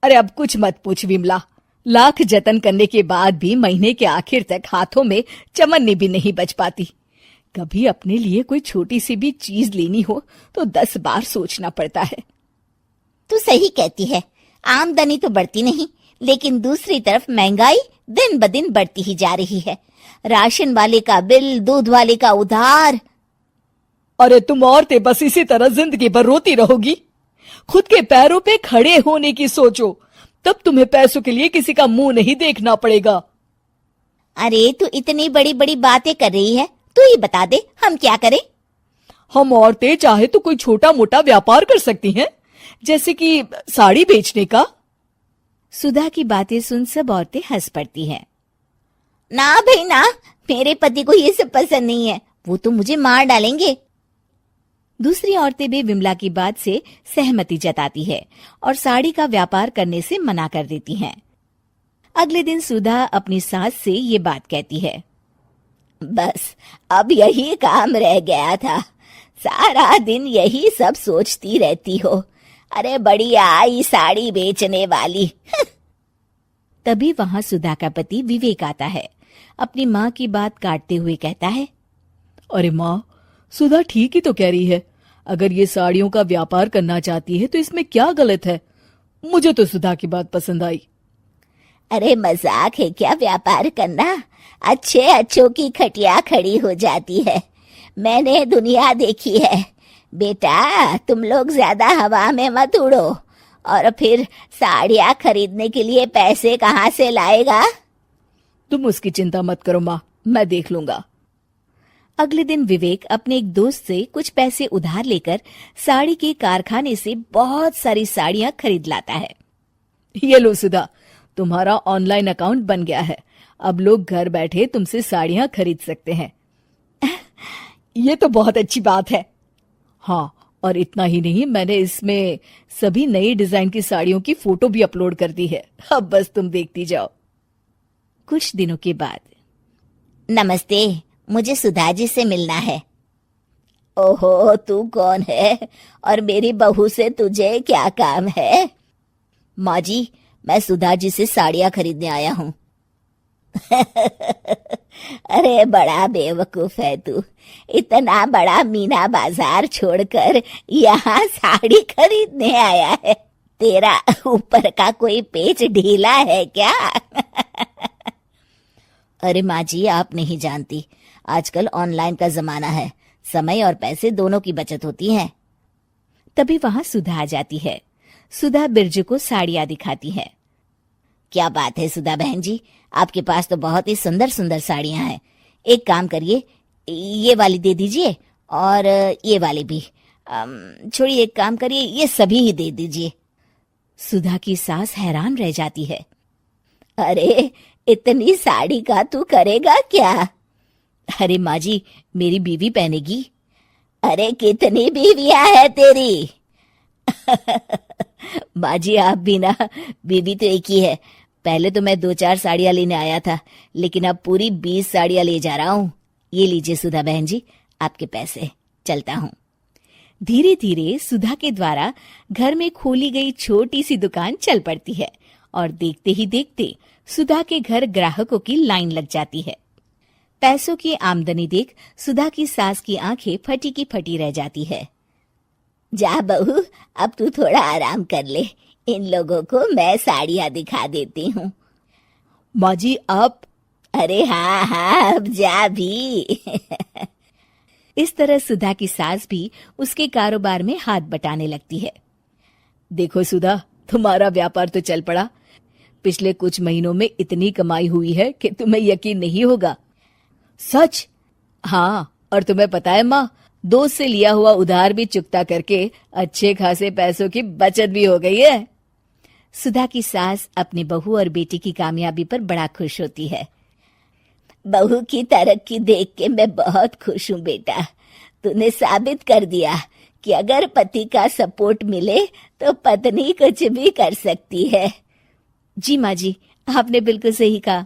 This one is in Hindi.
अरे अब कुछ मत पूछ विमला, लाख जतन करने के बाद भी महीने के आखिर तक हाथों में चमन्नी भी नहीं बच पाती। कभी अपने लिए कोई छोटी सी भी चीज लेनी हो तो 10 बार सोचना पड़ता है। तू सही कहती है, आमदनी तो बढ़ती नहीं, लेकिन दूसरी तरफ महंगाई दिन ब दिन बढ़ती ही जा रही है। राशन वाले का बिल, दूध वाले का उधार। अरे तुम औरतें बस इसी तरह जिंदगी भर रोती रहोगी। खुद के पैरों पे खड़े होने की सोचो, तब तुम्हें पैसों के लिए किसी का मुंह नहीं देखना पड़ेगा। अरे तू इतनी बड़ी बड़ी बातें कर रही है, तू ही बता दे हम क्या करें। हम औरतें चाहे तो कोई छोटा मोटा व्यापार कर सकती हैं, जैसे कि साड़ी बेचने का। सुधा की बातें सुन सब औरतें हंस पड़ती हैं। ना भाई ना, मेरे पति को ये सब पसंद नहीं है, वो तो मुझे मार डालेंगे। दूसरी औरतें भी विमला की बात से सहमति जताती है और साड़ी का व्यापार करने से मना कर देती हैं। अगले दिन सुधा अपनी सास से ये बात कहती है। बस अब यही काम रह गया था, सारा दिन यही सब सोचती रहती हो। अरे बढ़िया आई साड़ी बेचने वाली। तभी वहां सुधा का पति विवेक आता है। अपनी माँ की बात काटते हुए कहता है, अरे माँ, सुधा ठीक ही तो कह रही है। अगर ये साड़ियों का व्यापार करना चाहती है तो इसमें क्या गलत है। मुझे तो सुधा की बात पसंद आई। अरे मजाक है क्या व्यापार करना? अच्छे अच्छों की खटिया खड़ी हो जाती है। मैंने दुनिया देखी है। बेटा तुम लोग ज्यादा हवा में मत उड़ो, और फिर साड़ियाँ खरीदने के लिए पैसे कहाँ से लाएगा? तुम उसकी चिंता मत करो माँ, मैं देख लूंगा। अगले दिन विवेक अपने एक दोस्त से कुछ पैसे उधार लेकर साड़ी के कारखाने से बहुत सारी साड़ियां खरीद लाता है। ये लो सुधा, तुम्हारा ऑनलाइन अकाउंट बन गया है। अब लोग घर बैठे तुमसे साड़ियां खरीद सकते हैं। ये तो बहुत अच्छी बात है। हाँ, और इतना ही नहीं, मैंने इसमें सभी नई डिजाइन की साड़ियों की फोटो भी अपलोड कर दी है। अब बस तुम देखती जाओ। कुछ दिनों के बाद। नमस्ते, मुझे सुधा जी से मिलना है। ओहो, तू कौन है और मेरी बहू से तुझे क्या काम है? माँ जी, मैं सुधा जी से साड़ियाँ खरीदने आया हूँ। अरे बड़ा बेवकूफ है तू, इतना बड़ा मीना बाजार छोड़कर यहाँ साड़ी खरीदने आया है। तेरा ऊपर का कोई पेच ढीला है क्या? अरे माँ जी, आप नहीं जानती, आजकल ऑनलाइन का जमाना है, समय और पैसे दोनों की बचत होती है। तभी वहां सुधा आ जाती है। सुधा बिरजू को साड़ियां दिखाती है। क्या बात है सुधा बहन जी, आपके पास तो बहुत ही सुंदर सुंदर साड़ियां हैं। एक काम करिए, ये वाली दे दीजिए और ये वाली भी। छोड़िए, एक काम करिए, ये सभी ही दे दीजिए। सुधा की सास हैरान रह जाती है। अरे इतनी साड़ी का तू करेगा क्या? अरे माँ जी, मेरी बीवी पहनेगी। अरे कितनी बीवियां है तेरी? माँ जी, आप भी ना, बीवी तो एक ही है। पहले तो मैं 2-4 साड़ियां लेने आया था, लेकिन अब पूरी 20 साड़ियां ले जा रहा हूँ। ये लीजिए सुधा बहन जी, आपके पैसे। चलता हूँ। धीरे धीरे सुधा के द्वारा घर में खोली गई छोटी सी दुकान चल पड़ती है और देखते ही देखते सुधा के घर ग्राहकों की लाइन लग जाती है। पैसों की आमदनी देख सुधा की सास की आंखें फटी की फटी रह जाती है। जा बहू, अब तू थोड़ा आराम कर ले, इन लोगों को मैं साड़ियाँ दिखा देती हूँ। माँ जी आप? अरे हाँ हाँ, अब जा भी। इस तरह सुधा की सास भी उसके कारोबार में हाथ बटाने लगती है। देखो सुधा, तुम्हारा व्यापार तो चल पड़ा। पिछले कुछ महीनों में इतनी कमाई हुई है कि तुम्हें यकीन नहीं होगा। सच? हाँ, और तुम्हें पता है माँ, दोस्त से लिया हुआ उधार भी चुकता करके अच्छे खासे पैसों की बचत भी हो गई है। सुधा की सास अपनी बहू और बेटी की कामयाबी पर बड़ा खुश होती है। बहू की तरक्की देख के मैं बहुत खुश हूँ बेटा। तूने साबित कर दिया कि अगर पति का सपोर्ट मिले तो पत्नी कुछ भी कर सकती है। जी माँ जी, आपने बिल्कुल सही कहा।